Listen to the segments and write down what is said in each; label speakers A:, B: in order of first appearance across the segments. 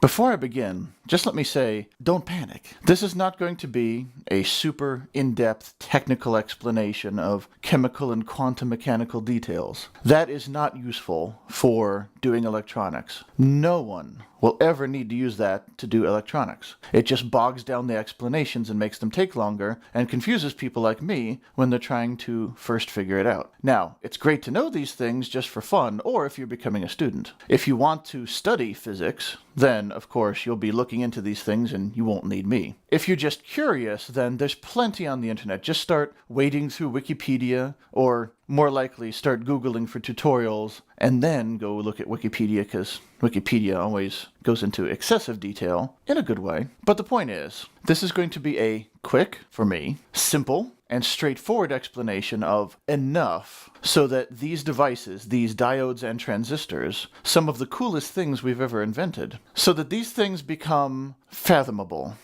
A: Before I begin, just let me say, don't panic. This is not going to be a super in-depth technical explanation of chemical and quantum mechanical details. That is not useful for doing electronics. No one will ever need to use that to do electronics. It just bogs down the explanations and makes them take longer and confuses people like me when they're trying to first figure it out. Now, it's great to know these things just for fun or if you're becoming a student. If you want to study physics, then, of course, you'll be looking into these things and you won't need me. If you're just curious, then there's plenty on the internet. Just start wading through Wikipedia, or more likely start Googling for tutorials, and then go look at Wikipedia, because Wikipedia always goes into excessive detail in a good way. But the point is, this is going to be a quick, for me, simple, and straightforward explanation of enough so that these devices, these diodes and transistors, some of the coolest things we've ever invented, so that these things become fathomable,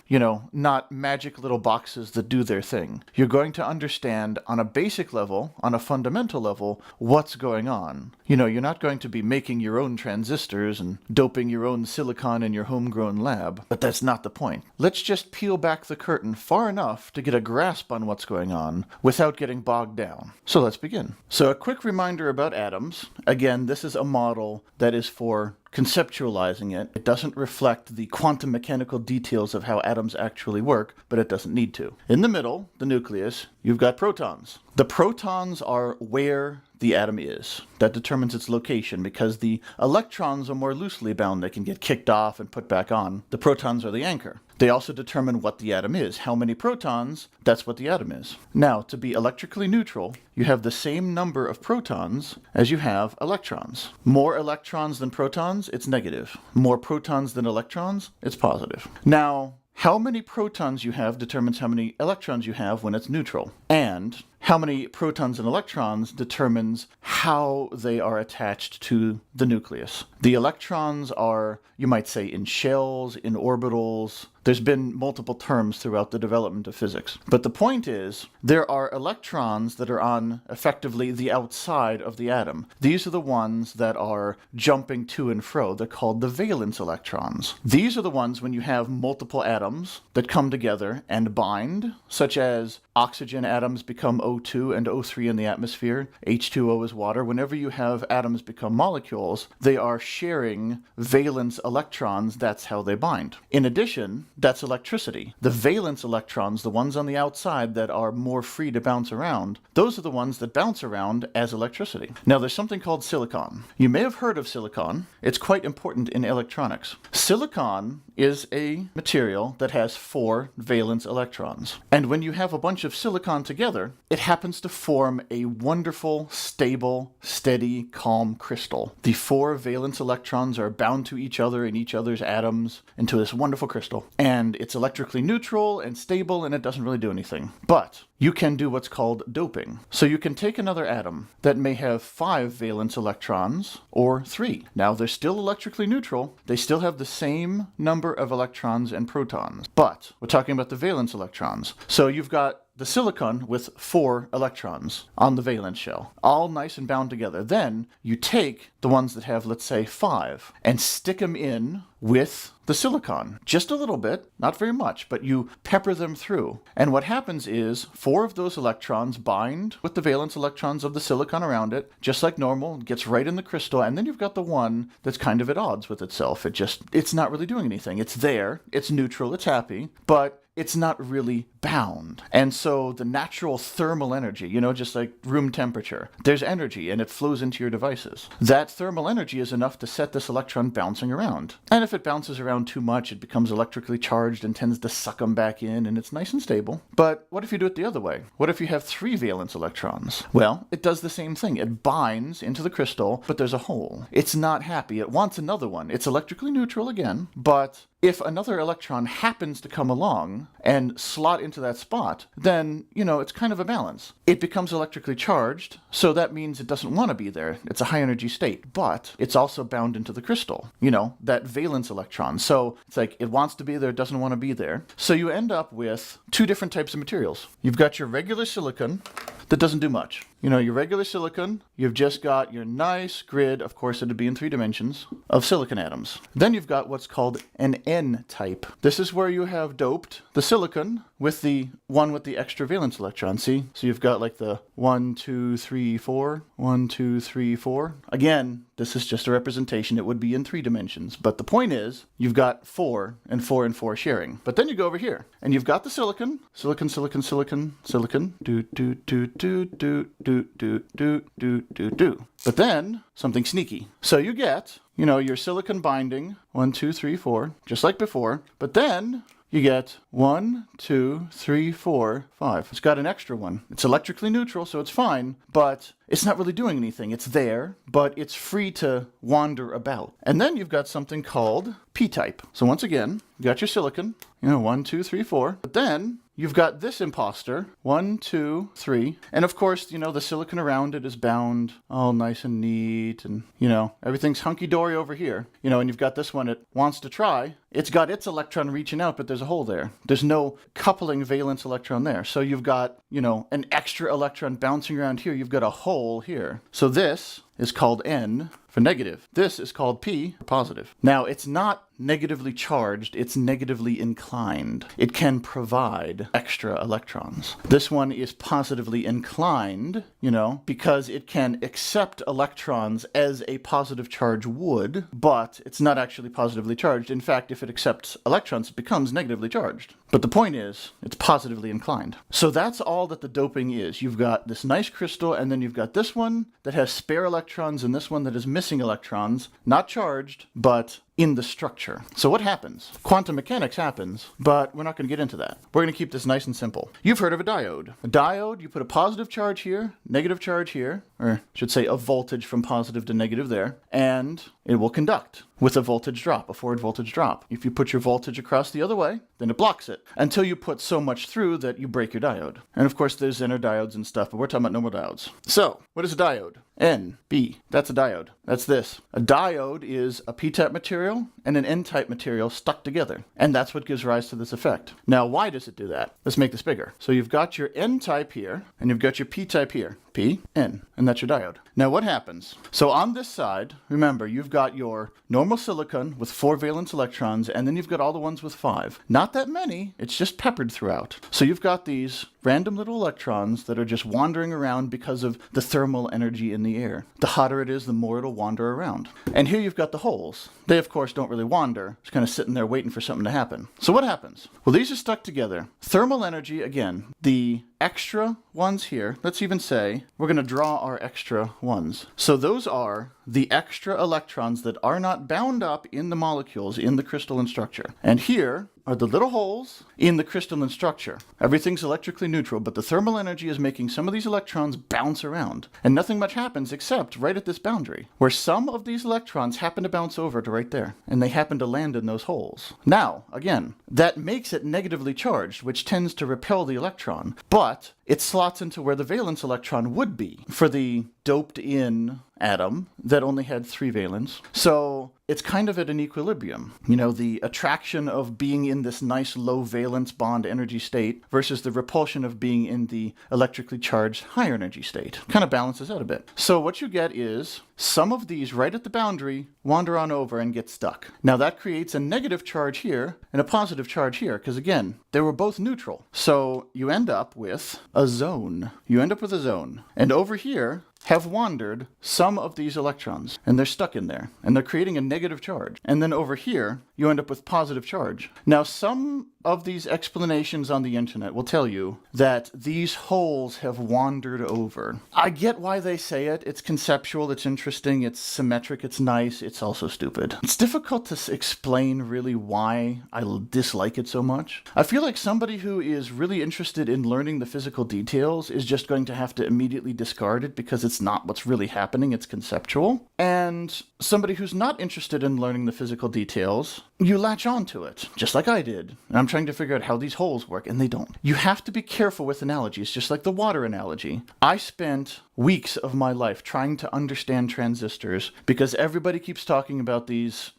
A: not magic little boxes that do their thing. You're going to understand on a basic level, on a fundamental level, what's going on. You're not going to be making your own transistors and doping your own silicon in your homegrown lab, but that's not the point. Let's just peel back the curtain far enough to get a grasp on what's going on without getting bogged down. So let's begin. So a quick reminder about atoms. Again, this is a model that is for conceptualizing it. It doesn't reflect the quantum mechanical details of how atoms actually work, but it doesn't need to. In the middle, the nucleus, you've got protons. The protons are where the atom is. That determines its location because the electrons are more loosely bound. They can get kicked off and put back on. The protons are the anchor. They also determine what the atom is. How many protons, that's what the atom is. Now, to be electrically neutral, you have the same number of protons as you have electrons. More electrons than protons, it's negative. More protons than electrons, it's positive. Now, how many protons you have determines how many electrons you have when it's neutral. And how many protons and electrons determines how they are attached to the nucleus. The electrons are, you might say, in shells, in orbitals. There's been multiple terms throughout the development of physics. But the point is, there are electrons that are on, effectively, the outside of the atom. These are the ones that are jumping to and fro. They're called the valence electrons. These are the ones when you have multiple atoms that come together and bind, such as oxygen atoms become O2 and O3 in the atmosphere. H2O is water. Whenever you have atoms become molecules, they are sharing valence electrons. That's how they bind. In addition, that's electricity. The valence electrons, the ones on the outside that are more free to bounce around, those are the ones that bounce around as electricity. Now, there's something called silicon. You may have heard of silicon. It's quite important in electronics. Silicon is a material that has 4 valence electrons. And when you have a bunch of silicon together, it happens to form a wonderful, stable, steady, calm crystal. The 4 valence electrons are bound to each other in each other's atoms into this wonderful crystal. And it's electrically neutral and stable, and it doesn't really do anything. But you can do what's called doping. So you can take another atom that may have 5 valence electrons, or 3. Now, they're still electrically neutral. They still have the same number of electrons and protons. But we're talking about the valence electrons. So you've got the silicon with 4 electrons on the valence shell, all nice and bound together. Then you take the ones that have, let's say, 5, and stick them in with the silicon. Just a little bit, not very much, but you pepper them through. And what happens is 4 of those electrons bind with the valence electrons of the silicon around it, just like normal, it gets right in the crystal, and then you've got the one that's kind of at odds with itself. It's not really doing anything. It's there, it's neutral, it's happy, but it's not really bound. And so the natural thermal energy, just like room temperature, there's energy and it flows into your devices. That thermal energy is enough to set this electron bouncing around. And if it bounces around too much, it becomes electrically charged and tends to suck them back in, and it's nice and stable. But what if you do it the other way? What if you have 3 valence electrons? Well, it does the same thing. It binds into the crystal, but there's a hole. It's not happy. It wants another one. It's electrically neutral again, but if another electron happens to come along and slot into that spot, then, it's kind of a balance. It becomes electrically charged, so that means it doesn't want to be there. It's a high energy state, but it's also bound into the crystal, that valence electron. So it's like it wants to be there, it doesn't want to be there. So you end up with 2 different types of materials. You've got your regular silicon that doesn't do much. You know, your regular silicon, you've just got your nice grid, of course it'd be in 3 dimensions, of silicon atoms. Then you've got what's called an N-type. This is where you have doped the silicon with the one with the extra valence electron, see? So you've got like the 1, 2, 3, 4, 1, 2, 3, 4. Again, this is just a representation. It would be in 3 dimensions. But the point is, you've got 4 and 4 and 4 sharing. But then you go over here, and you've got the silicon, silicon, silicon, silicon, silicon, do, do, do, do, do, do, do, do, do, do, do. But then, something sneaky. So you get, you know, your silicon binding, 1, 2, 3, 4, just like before. But then you get 1, 2, 3, 4, 5. It's got an extra one. It's electrically neutral, so it's fine, but it's not really doing anything. It's there, but it's free to wander about. And then you've got something called P-type. So once again, you got your silicon, you know, 1, 2, 3, 4. But then you've got this imposter, 1, 2, 3. And of course, you know, the silicon around it is bound all nice and neat. And, you know, everything's hunky-dory over here. You know, and you've got this one, it wants to try. It's got its electron reaching out, but there's a hole there. There's no coupling valence electron there. So you've got, you know, an extra electron bouncing around here. You've got a hole here. So this is called N for negative. This is called P for positive. Now, it's not negatively charged, it's negatively inclined. It can provide extra electrons. This one is positively inclined, you know, because it can accept electrons as a positive charge would, but it's not actually positively charged. In fact, if it accepts electrons, it becomes negatively charged. But the point is, it's positively inclined. So that's all that the doping is. You've got this nice crystal, and then you've got this one that has spare electrons, and this one that is missing electrons, not charged, but in the structure. So what happens? Quantum mechanics happens, but we're not going to get into that. We're going to keep this nice and simple. You've heard of a diode. A diode, you put a positive charge here, negative charge here, or I should say a voltage from positive to negative there, and it will conduct with a voltage drop, a forward voltage drop. If you put your voltage across the other way, then it blocks it until you put so much through that you break your diode. And of course there's Zener diodes and stuff, but we're talking about normal diodes. So, what is a diode? N, B, that's a diode. That's this. A diode is a P-type material and an N-type material stuck together. And that's what gives rise to this effect. Now, why does it do that? Let's make this bigger. So you've got your N-type here, and you've got your P-type here. P, N, and that's your diode. Now what happens? So on this side, remember, you've got your normal silicon with 4 valence electrons, and then you've got all the ones with 5. Not that many, it's just peppered throughout. So you've got these random little electrons that are just wandering around because of the thermal energy in the air. The hotter it is, the more it'll wander around. And here you've got the holes. They, of course, don't really wander. Just kind of sitting there waiting for something to happen. So what happens? Well, these are stuck together. Thermal energy, again, the extra ones here, let's even say, we're going to draw our extra ones. So those are the extra electrons that are not bound up in the molecules in the crystalline structure. And here are the little holes in the crystalline structure. Everything's electrically neutral, but the thermal energy is making some of these electrons bounce around. And nothing much happens except right at this boundary, where some of these electrons happen to bounce over to right there, and they happen to land in those holes. Now, again, that makes it negatively charged, which tends to repel the electron, but it slots into where the valence electron would be for the doped in atom that only had 3 valence. So it's kind of at an equilibrium. You know, the attraction of being in this nice low valence bond energy state versus the repulsion of being in the electrically charged higher energy state. Kind of balances out a bit. So what you get is some of these right at the boundary wander on over and get stuck. Now that creates a negative charge here and a positive charge here, because again, they were both neutral. So you end up with a zone. You end up with a zone. And over here have wandered some of these electrons, and they're stuck in there, and they're creating a negative charge. And then over here, you end up with positive charge. Now, some of these explanations on the internet will tell you that these holes have wandered over. I get why they say it. It's conceptual, it's interesting, it's symmetric, it's nice, it's also stupid. It's difficult to explain really why I dislike it so much. I feel like somebody who is really interested in learning the physical details is just going to have to immediately discard it because it's it's not what's really happening, it's conceptual. And somebody who's not interested in learning the physical details, you latch onto it, just like I did. And I'm trying to figure out how these holes work, and they don't. You have to be careful with analogies, just like the water analogy. I spent weeks of my life trying to understand transistors because everybody keeps talking about these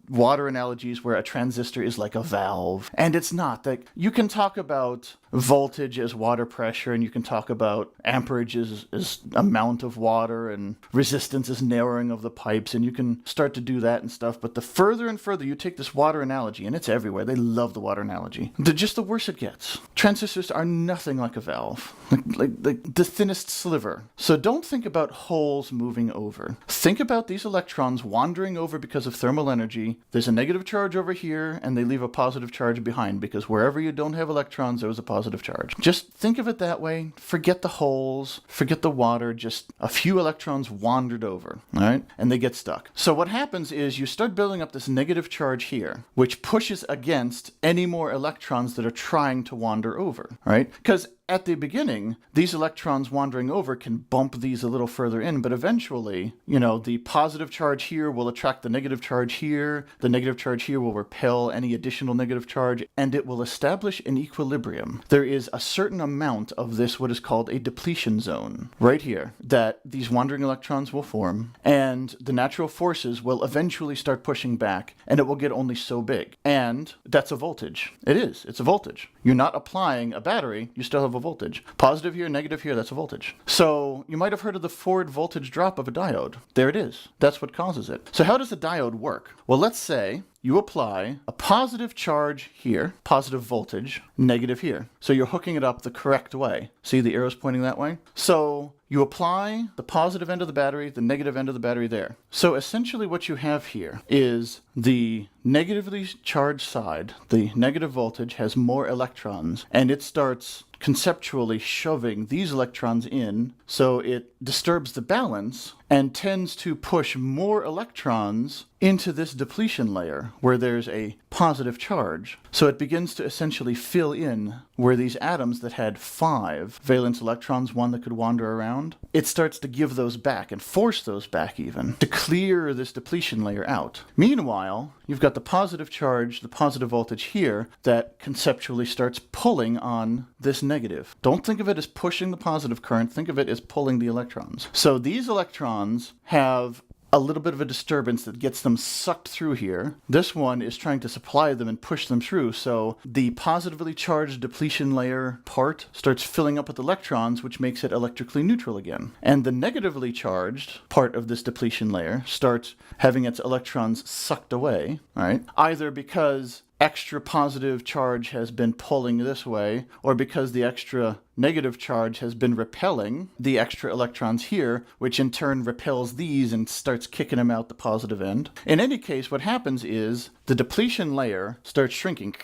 A: water analogies where a transistor is like a valve, and it's not. Like, you can talk about voltage as water pressure, and you can talk about amperage as amount of water, and resistance as narrowing of the pipes, and you can start to do that and stuff. But the further and further you take this water analogy, and it's everywhere, they love the water analogy, just the worse it gets. Transistors are nothing like a valve, like the thinnest sliver. So don't think about holes moving over. Think about these electrons wandering over because of thermal energy. There's a negative charge over here, and they leave a positive charge behind, because wherever you don't have electrons, there was a positive charge. Just think of it that way. Forget the holes, forget the water, just a few electrons wandered over, all right? And they get stuck. So what happens is you start building up this negative charge here, which pushes against any more electrons that are trying to wander over, right? Because at the beginning, these electrons wandering over can bump these a little further in, but eventually, the positive charge here will attract the negative charge here, the negative charge here will repel any additional negative charge, and it will establish an equilibrium. There is a certain amount of this, what is called a depletion zone, right here, that these wandering electrons will form, and the natural forces will eventually start pushing back, and it will get only so big. And that's a voltage. It's a voltage. You're not applying a battery, you still have a voltage. Positive here, negative here, that's a voltage. So you might have heard of the forward voltage drop of a diode. There it is. That's what causes it. So how does a diode work? Well, let's say you apply a positive charge here, positive voltage, negative here. So you're hooking it up the correct way. See the arrows pointing that way? So you apply the positive end of the battery, the negative end of the battery there. So essentially what you have here is the negatively charged side, the negative voltage, has more electrons, and it starts conceptually shoving these electrons in, so it disturbs the balance and tends to push more electrons into this depletion layer where there's a positive charge. So it begins to essentially fill in where these atoms that had 5 valence electrons, one that could wander around, it starts to give those back and force those back even to clear this depletion layer out. Meanwhile, you've got the positive charge, the positive voltage here that conceptually starts pulling on this negative. Don't think of it as pushing the positive current, think of it as pulling the electrons. So these electrons have a little bit of a disturbance that gets them sucked through here. This one is trying to supply them and push them through, so the positively charged depletion layer part starts filling up with electrons, which makes it electrically neutral again. And the negatively charged part of this depletion layer starts having its electrons sucked away, right? Either because extra positive charge has been pulling this way, or because the extra negative charge has been repelling the extra electrons here, which in turn repels these and starts kicking them out the positive end. In any case, what happens is the depletion layer starts shrinking.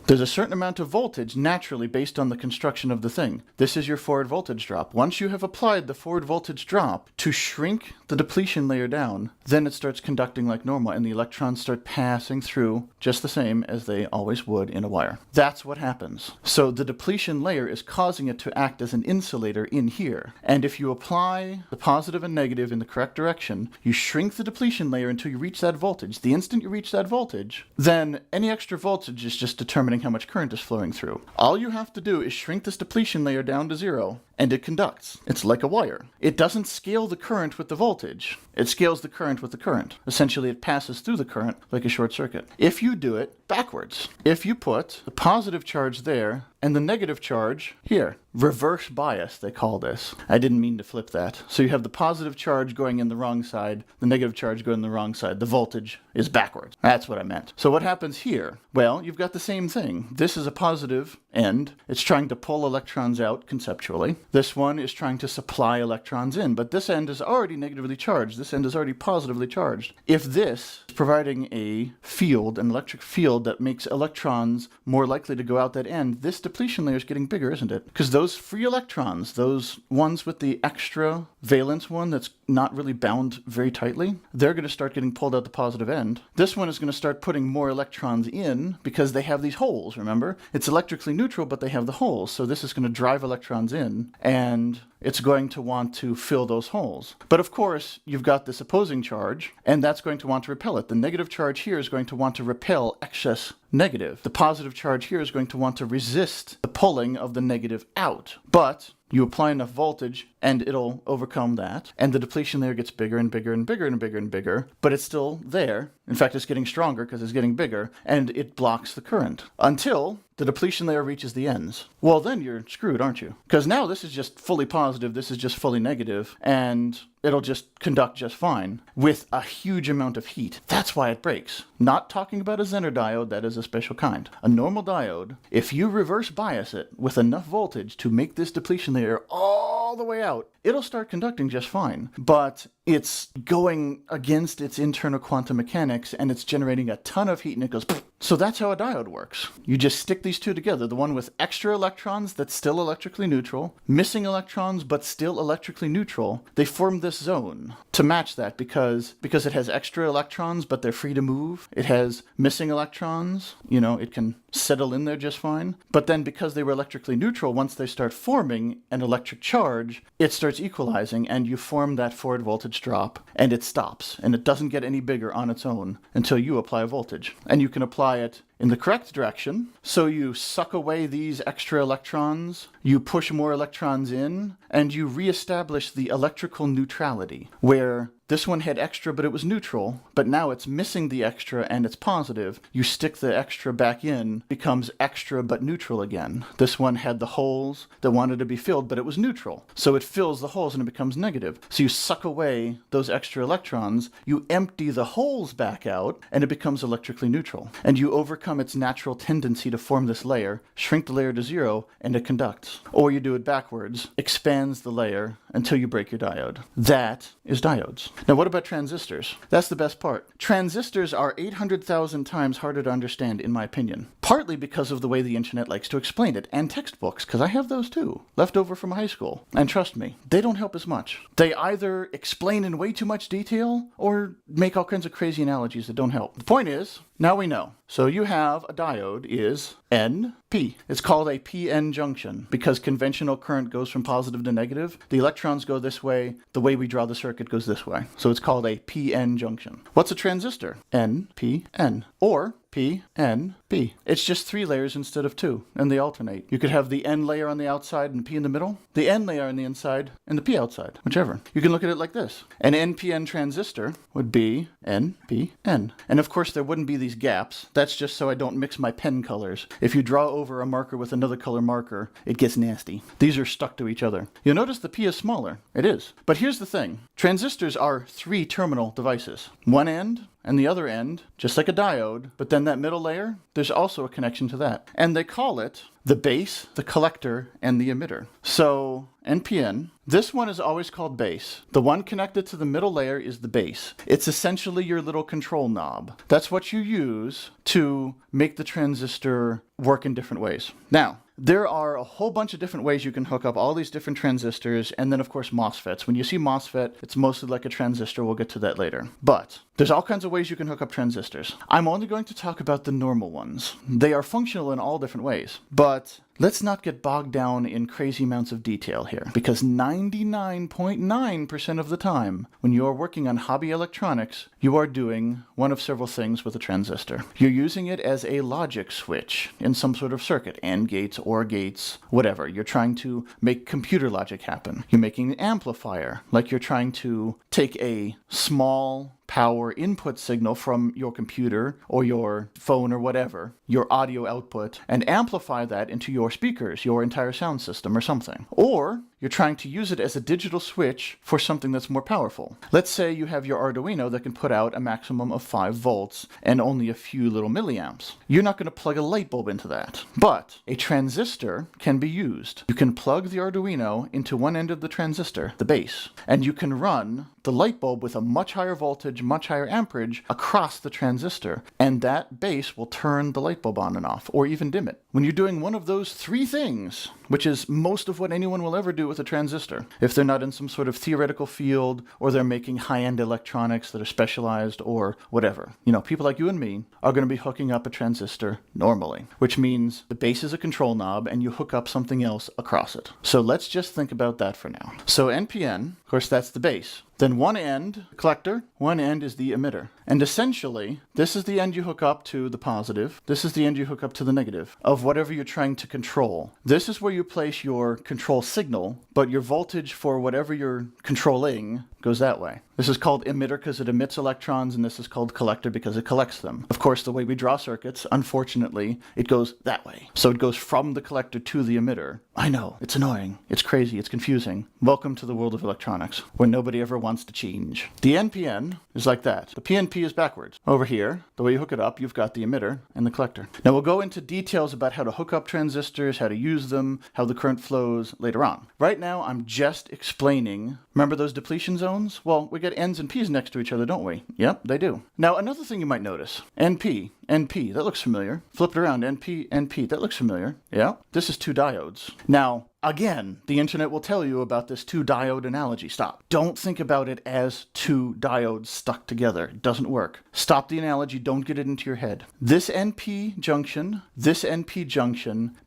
A: There's a certain amount of voltage naturally based on the construction of the thing. This is your forward voltage drop. Once you have applied the forward voltage drop to shrink the depletion layer down, then it starts conducting like normal and the electrons start passing through just the same as they always would in a wire. That's what happens. So the depletion layer is causing it to act as an insulator in here. And if you apply the positive and negative in the correct direction, you shrink the depletion layer until you reach that voltage. The instant you reach that voltage, then any extra voltage is just determining how much current is flowing through. All you have to do is shrink this depletion layer down to 0, and it conducts. It's like a wire. It doesn't scale the current with the voltage. It scales the current with the current. Essentially, it passes through the current like a short circuit. If you do it backwards, if you put the positive charge there and the negative charge here, reverse bias, they call this. I didn't mean to flip that. So you have the positive charge going in the wrong side, the negative charge going in the wrong side. The voltage is backwards. That's what I meant. So what happens here? Well, you've got the same thing. This is a positive end. It's trying to pull electrons out conceptually. This one is trying to supply electrons in, but this end is already negatively charged. This end is already positively charged. If this is providing a field, an electric field that makes electrons more likely to go out that end, this depletion layer is getting bigger, isn't it? Because those free electrons, those ones with the extra valence one that's not really bound very tightly, they're going to start getting pulled out the positive end. This one is going to start putting more electrons in because they have these holes, remember? It's electrically neutral, but they have the holes. So this is going to drive electrons in, and it's going to want to fill those holes. But of course, you've got this opposing charge, and that's going to want to repel it. The negative charge here is going to want to repel excess negative. The positive charge here is going to want to resist the pulling of the negative out. But you apply enough voltage and it'll overcome that, and the depletion layer gets bigger and bigger and bigger and bigger and bigger, but it's still there. In fact, it's getting stronger because it's getting bigger, and it blocks the current until the depletion layer reaches the ends. Well, then you're screwed, aren't you? Because now this is just fully positive, this is just fully negative, and it'll just conduct just fine with a huge amount of heat. That's why it breaks. Not talking about a Zener diode, that is a special kind. A normal diode, if you reverse bias it with enough voltage to make this depletion layer all the way out, it'll start conducting just fine. But it's going against its internal quantum mechanics, and it's generating a ton of heat, and it goes pfft. So that's how a diode works. You just stick these two together, the one with extra electrons that's still electrically neutral, missing electrons but still electrically neutral. They form this zone to match that because it has extra electrons but they're free to move. It has missing electrons, it can settle in there just fine. But then because they were electrically neutral, once they start forming an electric charge, it starts equalizing, and you form that forward voltage drop, and it stops, and it doesn't get any bigger on its own until you apply voltage. And you can apply it in the correct direction, so you suck away these extra electrons, you push more electrons in, and you reestablish the electrical neutrality, where this one had extra but it was neutral, but now it's missing the extra and it's positive. You stick the extra back in, becomes extra but neutral again. This one had the holes that wanted to be filled, but it was neutral. So it fills the holes and it becomes negative. So you suck away those extra electrons, you empty the holes back out, and it becomes electrically neutral. And you overcome its natural tendency to form this layer, shrink the layer to zero, and it conducts. Or you do it backwards, expands the layer until you break your diode. That is diodes. Now what about transistors? That's the best part. Transistors are 800,000 times harder to understand, in my opinion. Partly because of the way the internet likes to explain it, and textbooks, because I have those too, left over from high school. And trust me, they don't help as much. They either explain in way too much detail, or make all kinds of crazy analogies that don't help. The point is, now we know. So you have a diode is NP. It's called a PN junction because conventional current goes from positive to negative. The electrons go this way. The way we draw the circuit goes this way. So it's called a PN junction. What's a transistor? NPN. Or PNP. It's just 3 layers instead of 2, and they alternate. You could have the N layer on the outside and P in the middle, the N layer on the inside, and the P outside, whichever. You can look at it like this. An NPN transistor would be NPN. And of course there wouldn't be these gaps. That's just so I don't mix my pen colors. If you draw over a marker with another color marker, it gets nasty. These are stuck to each other. You'll notice the P is smaller. It is. But here's the thing. Transistors are 3-terminal devices. One end and the other end, just like a diode, but then that middle layer, there's also a connection to that. And they call it the base, the collector, and the emitter. So NPN, this one is always called base. The one connected to the middle layer is the base. It's essentially your little control knob. That's what you use to make the transistor work in different ways. Now, there are a whole bunch of different ways you can hook up all these different transistors, and then of course MOSFETs. When you see MOSFET, it's mostly like a transistor. We'll get to that later. But there's all kinds of ways you can hook up transistors. I'm only going to talk about the normal ones. They are functional in all different ways, but let's not get bogged down in crazy amounts of detail here, because 99.9% of the time, when you are working on hobby electronics, you are doing one of several things with a transistor. You're using it as a logic switch in some sort of circuit, AND gates, OR gates, whatever. You're trying to make computer logic happen. You're making an amplifier, like you're trying to take a small power input signal from your computer or your phone or whatever, your audio output, and amplify that into your speakers, your entire sound system or something. Or you're trying to use it as a digital switch for something that's more powerful. Let's say you have your Arduino that can put out a maximum of 5 volts and only a few little milliamps. You're not going to plug a light bulb into that. But a transistor can be used. You can plug the Arduino into one end of the transistor, the base, and you can run the light bulb with a much higher voltage, much higher amperage across the transistor, and that base will turn the light bulb on and off, or even dim it. When you're doing one of those 3 things, which is most of what anyone will ever do with a transistor if they're not in some sort of theoretical field or they're making high-end electronics that are specialized or whatever. You know, people like you and me are going to be hooking up a transistor normally, which means the base is a control knob and you hook up something else across it. So let's just think about that for now. So NPN, of course, that's the base. Then one end, collector, one end is the emitter. And essentially, this is the end you hook up to the positive. This is the end you hook up to the negative of whatever you're trying to control. This is where you place your control signal, but your voltage for whatever you're controlling goes that way. This is called emitter because it emits electrons, and this is called collector because it collects them. Of course, the way we draw circuits, unfortunately, it goes that way. So it goes from the collector to the emitter. I know, it's annoying, it's crazy, it's confusing. Welcome to the world of electronics, where nobody ever wants to change. The NPN is like that. The PNP is backwards. Over here, the way you hook it up, you've got the emitter and the collector. Now we'll go into details about how to hook up transistors, how to use them, how the current flows later on. Right now, I'm just explaining, remember those depletion zones? Well, we get N's and P's next to each other, don't we? Yep, they do. Now, another thing you might notice, NP, NP, that looks familiar. Flip it around, NP, NP, that looks familiar. Yeah, this is two diodes. Now, again, the internet will tell you about this two-diode analogy. Stop. Don't think about it as two diodes stuck together. It doesn't work. Stop the analogy. Don't get it into your head. This NP junction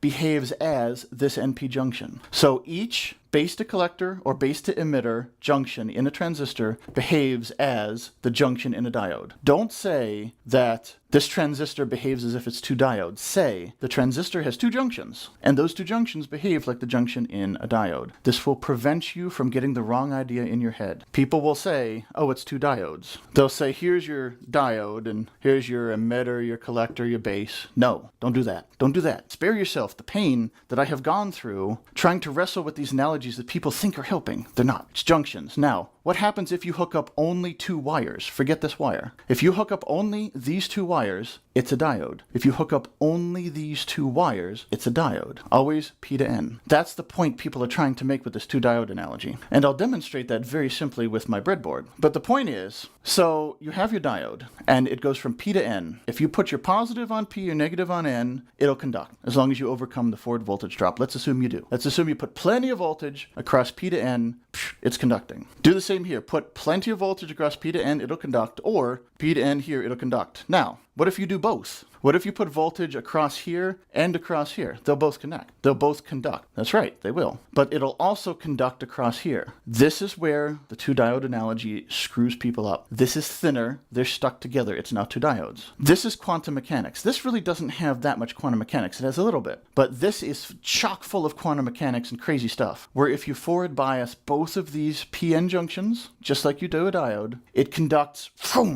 A: behaves as this NP junction. So each base to collector or base to emitter junction in a transistor behaves as the junction in a diode. Don't say that this transistor behaves as if it's two diodes. Say the transistor has two junctions, and those two junctions behave like the junction in a diode. This will prevent you from getting the wrong idea in your head. People will say, oh, it's two diodes. They'll say, here's your diode, and here's your emitter, your collector, your base. No, don't do that. Don't do that. Spare yourself the pain that I have gone through trying to wrestle with these analogies that people think are helping. They're not. It's junctions. Now, what happens if you hook up only two wires? Forget this wire. If you hook up only these two wires, it's a diode. If you hook up only these two wires, it's a diode. Always P to N. That's the point people are trying to make with this two-diode analogy. And I'll demonstrate that very simply with my breadboard. But the point is, so you have your diode, and it goes from P to N. If you put your positive on P or negative on N, it'll conduct, as long as you overcome the forward voltage drop. Let's assume you do. Let's assume you put plenty of voltage across P to N, it's conducting. Do the same here. Put plenty of voltage across P to N, it'll conduct, or P to N here, it'll conduct. Now, what if you do both? What if you put voltage across here and across here? They'll both connect. They'll both conduct. That's right, they will. But it'll also conduct across here. This is where the two-diode analogy screws people up. This is thinner. They're stuck together. It's now two diodes. This is quantum mechanics. This really doesn't have that much quantum mechanics. It has a little bit. But this is chock full of quantum mechanics and crazy stuff, where if you forward bias both of these PN junctions, just like you do a diode, it conducts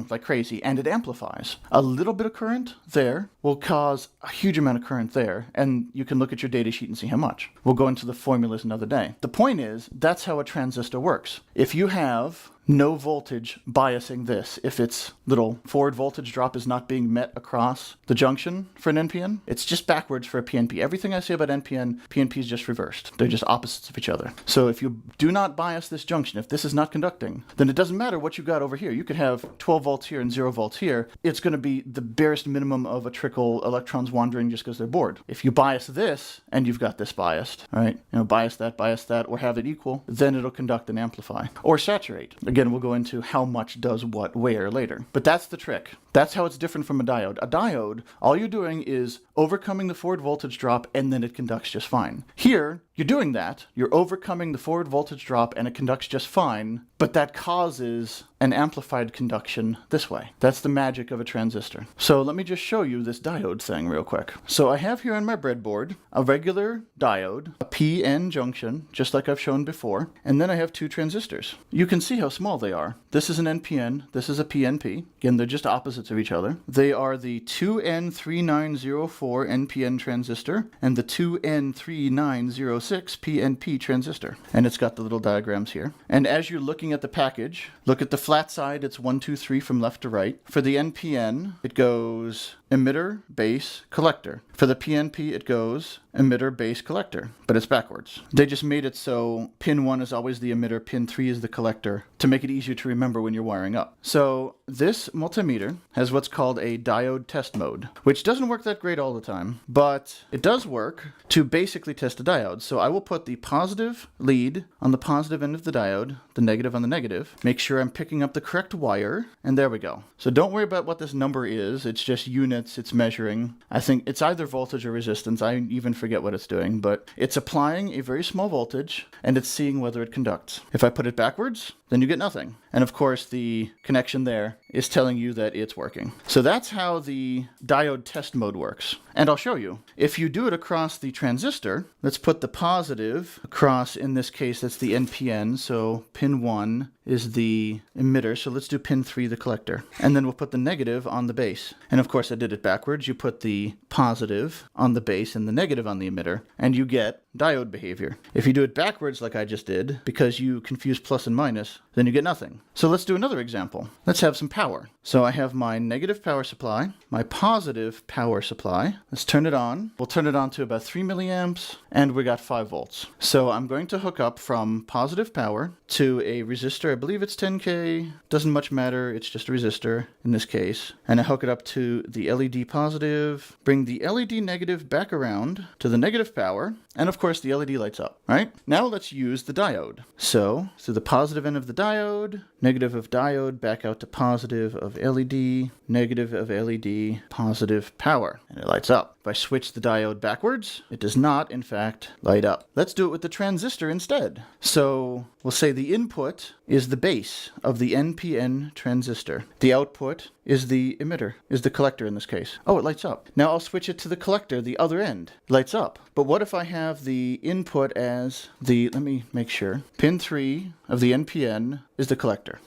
A: like crazy, and it amplifies. A little bit of current there will cause a huge amount of current there, and you can look at your data sheet and see how much. We'll go into the formulas another day. The point is, that's how a transistor works. If you have no voltage biasing this, if its little forward voltage drop is not being met across the junction for an NPN, it's just backwards for a PNP. Everything I say about NPN, PNP is just reversed. They're just opposites of each other. So if you do not bias this junction, if this is not conducting, then it doesn't matter what you got over here. You could have 12 volts here and 0 volts here. It's going to be the barest minimum of a trickle, electrons wandering just because they're bored. If you bias this, and you've got this biased, all right, bias that, or have it equal, then it'll conduct and amplify. Or saturate. Again, we'll go into how much does what where later. But that's the trick. That's how it's different from a diode. A diode, all you're doing is overcoming the forward voltage drop, and then it conducts just fine. Here, you're doing that. You're overcoming the forward voltage drop, and it conducts just fine, but that causes an amplified conduction this way. That's the magic of a transistor. So let me just show you this diode thing real quick. So I have here on my breadboard a regular diode, a PN junction, just like I've shown before, and then I have two transistors. You can see how small they are. This is an NPN, this is a PNP. Again, they're just opposites of each other. They are the 2N3904 NPN transistor and the 2N3906 PNP transistor. And it's got the little diagrams here. And as you're looking at the package, look at the flat side, it's 1, 2, 3 from left to right. For the NPN, it goes emitter, base, collector. For the PNP, it goes emitter, base, collector, but it's backwards. They just made it so pin 1 is always the emitter, pin 3 is the collector, to make it easier to remember when you're wiring up. So this multimeter has what's called a diode test mode, which doesn't work that great all the time, but it does work to basically test a diode. So I will put the positive lead on the positive end of the diode, the negative on the negative, make sure I'm picking up the correct wire, and there we go. So don't worry about what this number is, it's just units it's measuring. I think it's either voltage or resistance, I even forget what it's doing, but it's applying a very small voltage, and it's seeing whether it conducts. If I put it backwards, then you get nothing. And of course, the connection there is telling you that it's working. So that's how the diode test mode works. And I'll show you. If you do it across the transistor, let's put the positive across, in this case, that's the NPN, so pin 1 is the emitter, so let's do pin 3, the collector. And then we'll put the negative on the base. And of course, I did it backwards. You put the positive on the base and the negative on the emitter, and you get diode behavior. If you do it backwards like I just did, because you confuse plus and minus, then you get nothing. So let's do another example. Let's have some power. So I have my negative power supply, my positive power supply. Let's turn it on. We'll turn it on to about 3 milliamps, and we got 5 volts. So I'm going to hook up from positive power to a resistor. I believe it's 10K. Doesn't much matter. It's just a resistor in this case. And I hook it up to the LED positive, bring the LED negative back around to the negative power, and of course the LED lights up, right? Now let's use the diode. So the positive end of the diode, negative of diode, back out to positive of LED, negative of LED, positive power, and it lights up. If I switch the diode backwards, it does not, in fact, light up. Let's do it with the transistor instead. So we'll say the input is the base of the NPN transistor. The output is the emitter, is the collector in this case. Oh, it lights up. Now I'll switch it to the collector, the other end. Lights up. But what if I have the input as the, let me make sure, pin 3 of the NPN is the collector.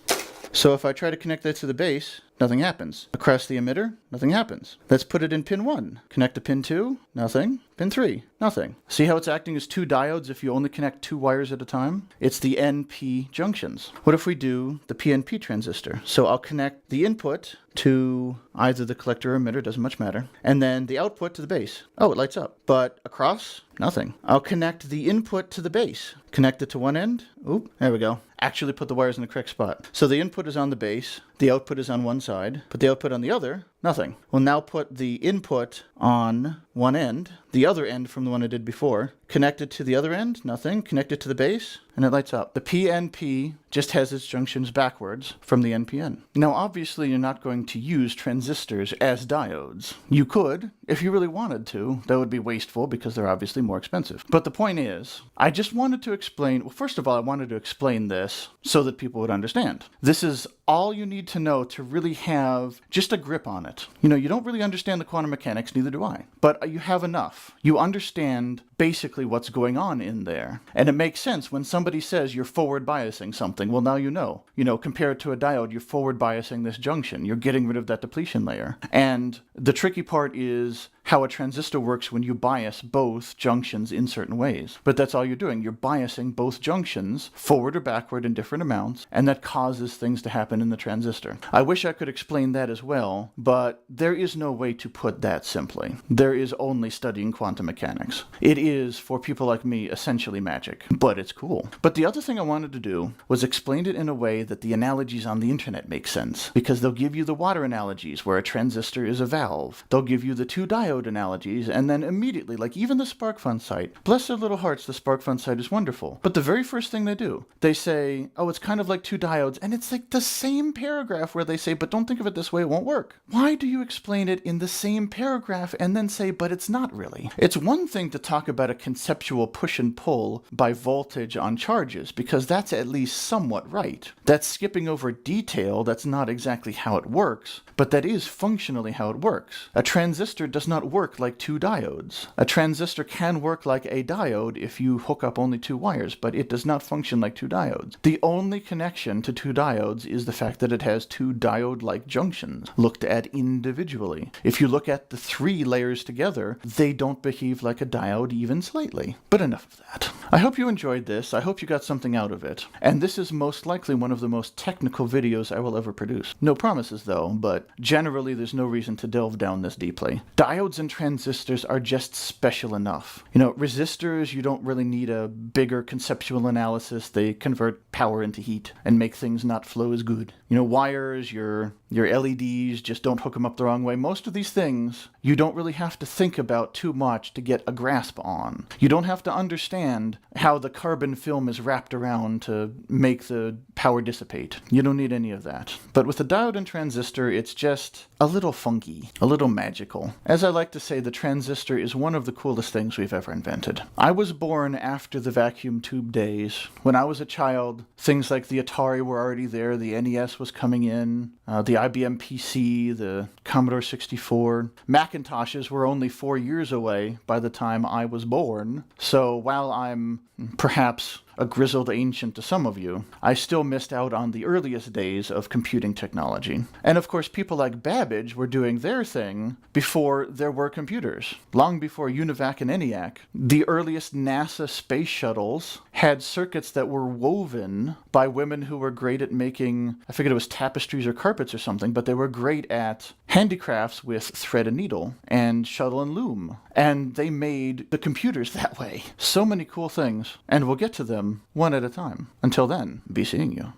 A: So if I try to connect that to the base, nothing happens. Across the emitter, nothing happens. Let's put it in pin 1. Connect to pin 2, nothing. Pin 3, nothing. See how it's acting as 2 diodes if you only connect 2 wires at a time? It's the NP junctions. What if we do the PNP transistor? So I'll connect the input to either the collector or emitter, doesn't much matter, and then the output to the base. Oh, it lights up. But across, nothing. I'll connect the input to the base. Connect it to one end. Oop, there we go. Actually put the wires in the correct spot. So the input is on the base, the output is on one side, put the output on the other, nothing. We'll now put the input on one end, the other end from the one I did before, connect it to the other end, nothing, connect it to the base, and it lights up. The PNP just has its junctions backwards from the NPN. Now obviously you're not going to use transistors as diodes. You could, if you really wanted to. That would be wasteful because they're obviously more expensive. But the point is, I just wanted to explain, well, first of all, I wanted to explain this so that people would understand. This is all you need to know to really have just a grip on it. You know, you don't really understand the quantum mechanics, neither do I. But you have enough. You understand basically what's going on in there. And it makes sense when somebody says you're forward biasing something. Well, now you know. You know, compared to a diode, you're forward biasing this junction. You're getting rid of that depletion layer. And the tricky part is how a transistor works when you bias both junctions in certain ways. But that's all you're doing. You're biasing both junctions forward or backward in different amounts, and that causes things to happen in the transistor. I wish I could explain that as well, but there is no way to put that simply. There is only studying quantum mechanics. It is, for people like me, essentially magic, but it's cool. But the other thing I wanted to do was explain it in a way that the analogies on the internet make sense, because they'll give you the water analogies where a transistor is a valve. They'll give you the 2 diode analogies, and then immediately, like even the SparkFun site, bless their little hearts, the SparkFun site is wonderful. But the very first thing they do, they say, oh, it's kind of like 2 diodes, and it's like the same paragraph where they say, but don't think of it this way, it won't work. Why do you explain it in the same paragraph and then say, but it's not really? It's one thing to talk about a conceptual push and pull by voltage on charges, because that's at least somewhat right. That's skipping over detail, that's not exactly how it works, but that is functionally how it works. A transistor does not work like 2 diodes. A transistor can work like a diode if you hook up only 2 wires, but it does not function like 2 diodes. The only connection to 2 diodes is the fact that it has 2 diode-like junctions looked at individually. If you look at the 3 layers together, they don't behave like a diode even even slightly. But enough of that. I hope you enjoyed this. I hope you got something out of it. And this is most likely one of the most technical videos I will ever produce. No promises though, but generally there's no reason to delve down this deeply. Diodes and transistors are just special enough. You know, resistors, you don't really need a bigger conceptual analysis. They convert power into heat and make things not flow as good. You know, wires, your LEDs, just don't hook them up the wrong way. Most of these things, you don't really have to think about too much to get a grasp on. You don't have to understand how the carbon film is wrapped around to make the power dissipate. You don't need any of that. But with the diode and transistor, it's just a little funky, a little magical. As I like to say, the transistor is one of the coolest things we've ever invented. I was born after the vacuum tube days. When I was a child, things like the Atari were already there, the NES was coming in, the IBM PC, the Commodore 64. Macintoshes were only 4 years away by the time I was born. So while I'm perhaps a grizzled ancient to some of you, I still missed out on the earliest days of computing technology. And of course, people like Babbage were doing their thing before there were computers. Long before UNIVAC and ENIAC, the earliest NASA space shuttles had circuits that were woven by women who were great at making, I figured it was tapestries or carpets or something, but they were great at handicrafts with thread and needle and shuttle and loom. And they made the computers that way. So many cool things, and we'll get to them one at a time. Until then, be seeing you.